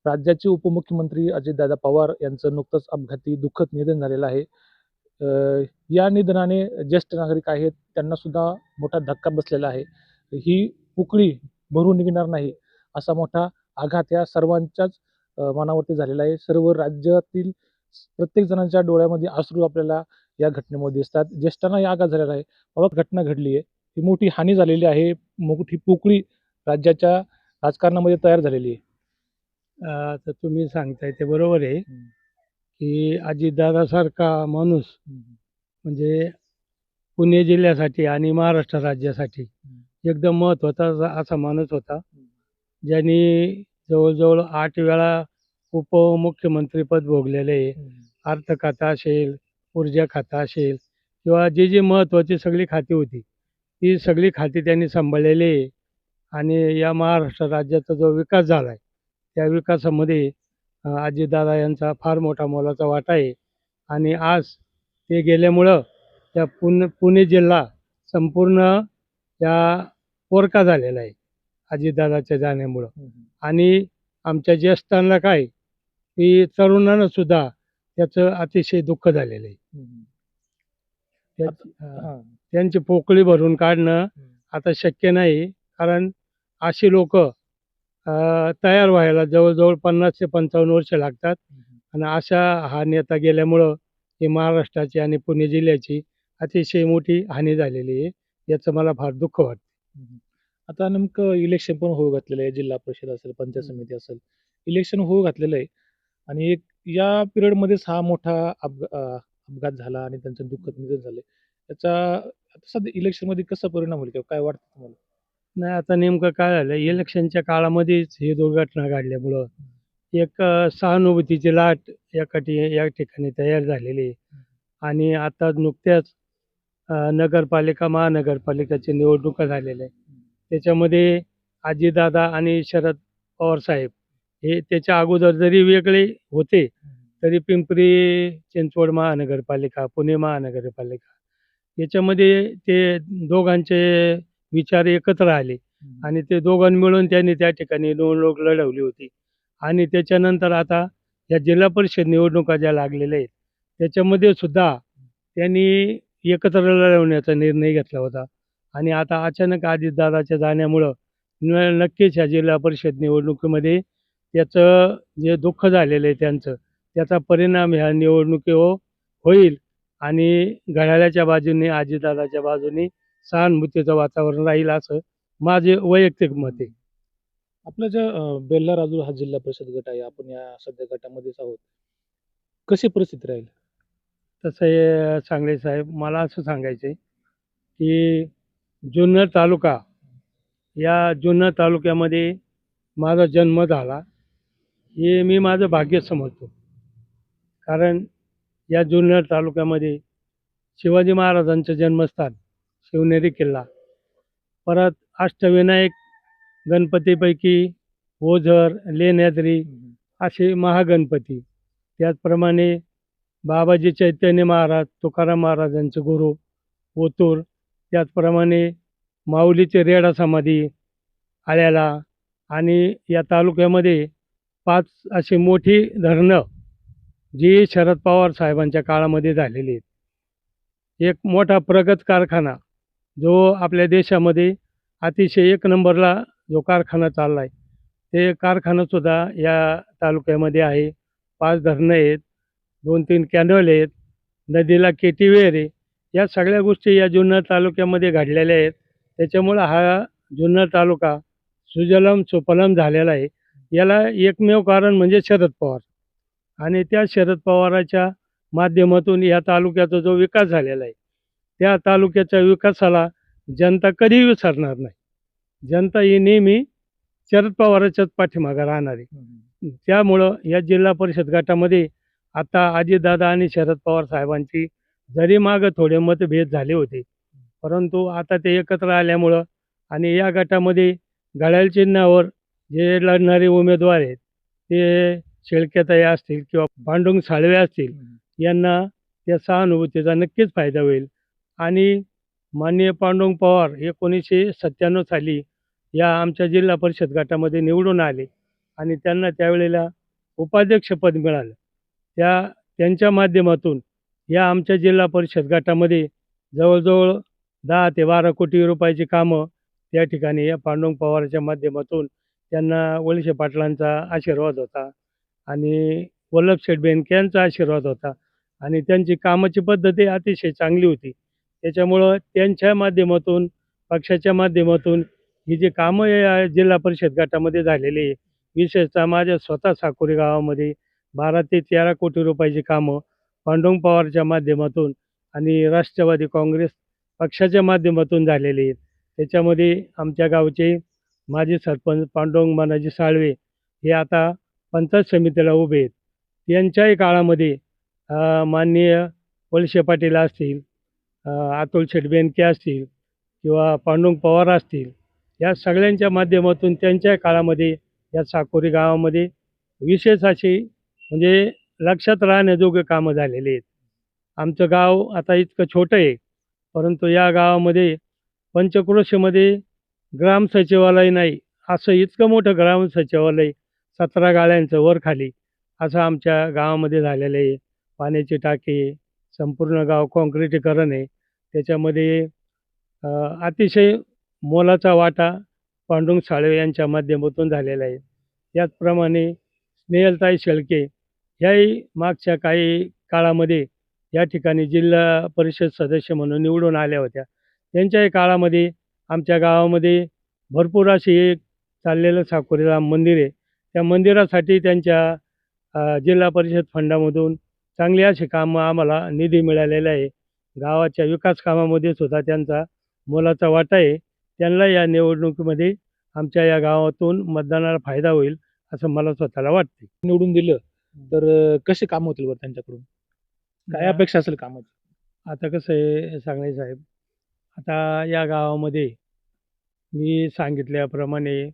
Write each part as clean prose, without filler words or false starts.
राज्याचे उपमुख्यमंत्री अजितदादा पवार यांचं नुकतंच अपघाती दुःखद निधन झालेलं आहे. या निधनाने ज्येष्ठ नागरिक आहेत त्यांना सुद्धा मोठा धक्का बसलेला आहे. ही पोकळी भरून निघणार नाही असा मोठा आघात या सर्वांच्याच मनावरती झालेला आहे. सर्व राज्यातील प्रत्येक जणांच्या डोळ्यामध्ये अश्रू आपल्याला या घटनेमध्ये दिसतात. ज्येष्ठांना या आघात झालेला आहे. बाबा घटना घडली आहे. ही मोठी हानी झालेली आहे. मोठी पोकळी राज्याच्या राजकारणामध्ये तयार झालेली आहे. तर तुम्ही सांगताय ते बरोबर आहे, की अजितदादासारखा माणूस म्हणजे पुणे जिल्ह्यासाठी आणि महाराष्ट्र राज्यासाठी एकदम महत्त्वाचा असा माणूस होता. ज्यांनी जवळजवळ 8 वेळा उपमुख्यमंत्रीपद भोगलेले आहे. अर्थ खातं असेल, ऊर्जा खातं असेल किंवा जी महत्त्वाची सगळी खाती होती, ती सगळी खाती त्यांनी सांभाळलेली आहे. आणि या महाराष्ट्र राज्याचा जो विकास झाला आहे, त्या विकासामध्ये अजितदादा यांचा फार मोठा मोलाचा वाटा आहे. आणि आज ते गेल्यामुळं त्या पुणे जिल्हा संपूर्ण त्या पोरका झालेला आहे अजितदादाच्या जाण्यामुळं. आणि आमच्या ज्येष्ठांना काय, की तरुणांना सुद्धा त्याचं अतिशय दुःख झालेलं आहे. त्यांची पोकळी भरून काढणं आता शक्य नाही, कारण अशी लोक तयार व्हायला जवळजवळ 50 ते 55 वर्ष लागतात. आणि अशा हा नेता गेल्यामुळं हे महाराष्ट्राची आणि पुणे जिल्ह्याची अतिशय मोठी हानी झालेली आहे. याचं मला फार दुःख वाटतं. आता नेमकं इलेक्शन पण होऊ घातलेलं आहे. जिल्हा परिषद असेल, पंचायत समिती असेल, इलेक्शन होऊ घातलेलं आहे. आणि एक या पिरियडमध्येच हा मोठा अपघात झाला आणि त्यांचं दुःखद निधन झाले. त्याचा आता सध्या इलेक्शनमध्ये कसा परिणाम होईल किंवा काय वाटतं तुम्हाला? नाही, आता नेमकं काय झालं, इलेक्शनच्या काळामध्येच ही दुर्घटना घडल्यामुळं एक सहानुभूतीची लाट या ठिकाणी तयार झालेली आहे. आणि आता नुकत्याच नगरपालिका, महानगरपालिकेच्या निवडणुका झालेल्या आहेत. त्याच्यामध्ये अजितदादा आणि शरद पवार साहेब हे त्याच्या अगोदर जरी वेगळे होते, तरी पिंपरी चिंचवड महानगरपालिका, पुणे महानगरपालिका याच्यामध्ये ते दोघांचे विचार एकत्र आले आणि ते दोघांनी मिळून त्यांनी त्या ठिकाणी निवडणूक लढवली होती. आणि त्याच्यानंतर आता या जिल्हा परिषद निवडणुका ज्या लागलेल्या आहेत, त्याच्यामध्ये सुद्धा त्यांनी एकत्र लढवण्याचा निर्णय घेतला होता. आणि आता अचानक अजितदादाच्या जाण्यामुळं नक्कीच ह्या जिल्हा परिषद निवडणुकीमध्ये त्याचं जे दुःख झालेलं आहे त्यांचं, त्याचा परिणाम ह्या निवडणुकीवर होईल. आणि घड्याळाच्या बाजूने, अजितदादाच्या बाजूने सहानुभूतीचं वातावरण राहील असं माझे वैयक्तिक मत आहे. आपला ज्या बेल्ला राजूर हा जिल्हा परिषद गट आहे, आपण या सध्या गटामध्येच आहोत. कशी परिस्थिती राहील? तसं आहे सांगळे साहेब, मला असं सांगायचं आहे, की जुन्नर तालुका, या जुन्नर तालुक्यामध्ये माझा जन्म झाला, हे मी माझं भाग्य समजतो. कारण या जुन्नर तालुक्यामध्ये शिवाजी महाराजांचं जन्मस्थान शिवनेरी किल्ला, परत अष्टविनायक गणपतीपैकी ओझर, लेण्याद्री असे महागणपती, त्याचप्रमाणे बाबाजी चैतन्य महाराज, तुकाराम महाराजांचे गुरु ओतूर, त्याचप्रमाणे माऊलीचे रेडा समाधी आळ्याला. आणि या तालुक्यामध्ये 5 अशी मोठी धरणं जी शरद पवार साहेबांच्या काळामध्ये झालेली आहेत. एक मोठा प्रगत कारखाना जो आपल्या देशामध्ये अतिशय 1 नंबरला जो कारखाना चालला आहे, ते कारखानासुद्धा या तालुक्यामध्ये आहे. 5 धरणं आहेत, 2-3 कॅनल आहेत, नदीला केटीवेर आहे. या सगळ्या गोष्टी या जुन्नर तालुक्यामध्ये घडलेल्या आहेत. त्याच्यामुळं हा जुन्नर तालुका सुजलम सुफलम झालेला आहे. याला एकमेव कारण म्हणजे शरद पवार. आणि त्या शरद पवाराच्या माध्यमातून या तालुक्याचा जो विकास झालेला आहे, त्या तालुक्याच्या विकासाला जनता कधीही विसरणार नाही. जनता ही नेहमी शरद पवाराच्याच पाठीमागं राहणार आहे. त्यामुळं या जिल्हा परिषद गटामध्ये आता अजितदादा आणि शरद पवार साहेबांची जरी मागं थोडे मतभेद झाले होते, परंतु आता ते एकत्र आल्यामुळं आणि या गटामध्ये घड्याळ चिन्हावर जे लढणारे उमेदवार आहेत, ते शेळकेताई असतील किंवा पांडुरंग साळवे असतील, यांना त्या सहानुभूतीचा नक्कीच फायदा होईल. आणि माननीय पांडुरंग पवार 1997 साली या आमच्या जिल्हा परिषद गटामध्ये निवडून आले. आणि त्यांना त्यावेळेला उपाध्यक्षपद मिळालं. त्यांच्या माध्यमातून या आमच्या जिल्हा परिषद गटामध्ये जवळजवळ 10 ते 12 कोटी रुपयाची कामं त्या ठिकाणी या पांडुरंग पवारच्या माध्यमातून त्यांना वळसे पाटलांचा आशीर्वाद होता आणि वल्लभशेठ बेनके यांचा आशीर्वाद होता आणि त्यांची कामाची पद्धती अतिशय चांगली होती. त्याच्यामुळं त्यांच्या माध्यमातून, पक्षाच्या माध्यमातून ही जी कामं या जिल्हा परिषद गटामध्ये झालेली आहे, विशेषतः माझ्या स्वतः साकोरी गावामध्ये 12 ते 13 कोटी रुपयाची कामं पांडुरंग पवारच्या माध्यमातून आणि राष्ट्रवादी काँग्रेस पक्षाच्या माध्यमातून झालेली आहेत. त्याच्यामध्ये आमच्या गावचे माजी सरपंच पांडुरंग मानाजी साळवे हे आता पंचायत समितीला उभे आहेत. यांच्याही काळामध्ये माननीय वळसे पाटील असतील, अतुल शेठ बेनके असतील किंवा पांडुरंग पवार असतील, या सगळ्यांच्या माध्यमातून त्यांच्या काळामध्ये या साकोरी गावामध्ये विशेष अशी म्हणजे लक्षात राहण्याजोगे कामं झालेली आहेत. आमचं गाव आता इतकं छोटं आहे, परंतु या गावामध्ये पंचक्रोशीमध्ये ग्राम सचिवालय नाही, असं इतकं मोठं ग्राम सचिवालय 17 गाळ्यांचं वर खाली असं आमच्या गावामध्ये झालेलं आहे. पाण्याची टाकी, संपूर्ण गाव काँक्रिटीकरण आहे. त्याच्यामध्ये अतिशय मोलाचा वाटा पांडुरंग साळवे यांच्या माध्यमातून झालेला आहे. त्याचप्रमाणे स्नेहलताई शेळके ह्याही मागच्या काही काळामध्ये या ठिकाणी जिल्हा परिषद सदस्य म्हणून निवडून आल्या होत्या. त्यांच्याही काळामध्ये आमच्या गावामध्ये भरपूर अशी एक चाललेलं साकोरी राम मंदिर आहे. त्या मंदिरासाठी त्यांच्या जिल्हा परिषद फंडामधून चांगली अशी कामं आम्हाला निधी मिळालेला आहे. गावाच्या विकास कामामध्ये सुद्धा त्यांचा मोलाचा वाटा आहे. त्यांना या निवडणुकीमध्ये आमच्या या गावातून मतदानाला फायदा होईल असं मला स्वतःला वाटते. निवडून दिलं तर कशी कामं होतील बरं त्यांच्याकडून? काय अपेक्षा असेल कामाची? आता कसं आहे सांगणे साहेब, आता या गावामध्ये मी सांगितल्याप्रमाणे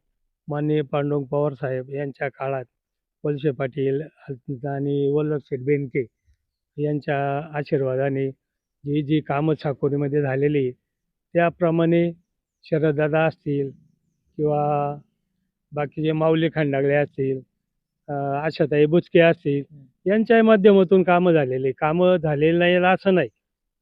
माननीय पांडुरंग पवार साहेब यांच्या काळात वळसे पाटील आणि वल्लभशेठ बेनके यांच्या आशीर्वादाने जी कामं साकोरीमध्ये झालेली त्याप्रमाणे शरददादा असतील किंवा बाकीचे माऊली खंडागळे असतील, आशाताई बुचके असतील, यांच्याही माध्यमातून कामं झालेली. कामं झालेली नाही असं नाही,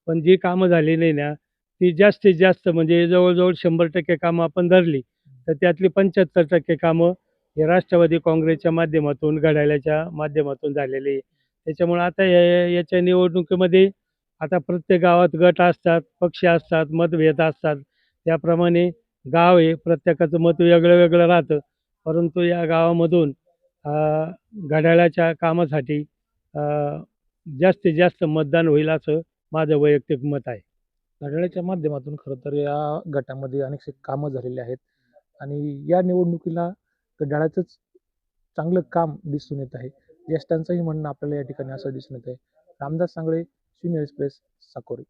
पण जी कामं झालेली ना ती जास्तीत जास्त म्हणजे जवळजवळ 100% कामं आपण धरली तर त्यातली 75% कामं हे राष्ट्रवादी काँग्रेसच्या माध्यमातून, घड्याळाच्या माध्यमातून झालेली आहे. त्याच्यामुळं आता याच्या निवडणुकीमध्ये आता प्रत्येक गावात गट असतात, पक्ष असतात, मतभेद असतात. त्याप्रमाणे गाव आहे, प्रत्येकाचं मत वेगळं वेगळं राहतं. परंतु या गावामधून घड्याळाच्या कामासाठी जास्तीत जास्त मतदान होईल असं माझं वैयक्तिक मत आहे. घड्याळाच्या माध्यमातून खरं तर या गटामध्ये अनेकशी कामं झालेली आहेत आणि या निवडणुकीला घड्याळाचंच चांगलं काम दिसून येत आहे. ज्येष्ठांचंही म्हणणं आपल्याला या ठिकाणी असं दिसून येत आहे. Ramdas Sangle, senior express, Sakori.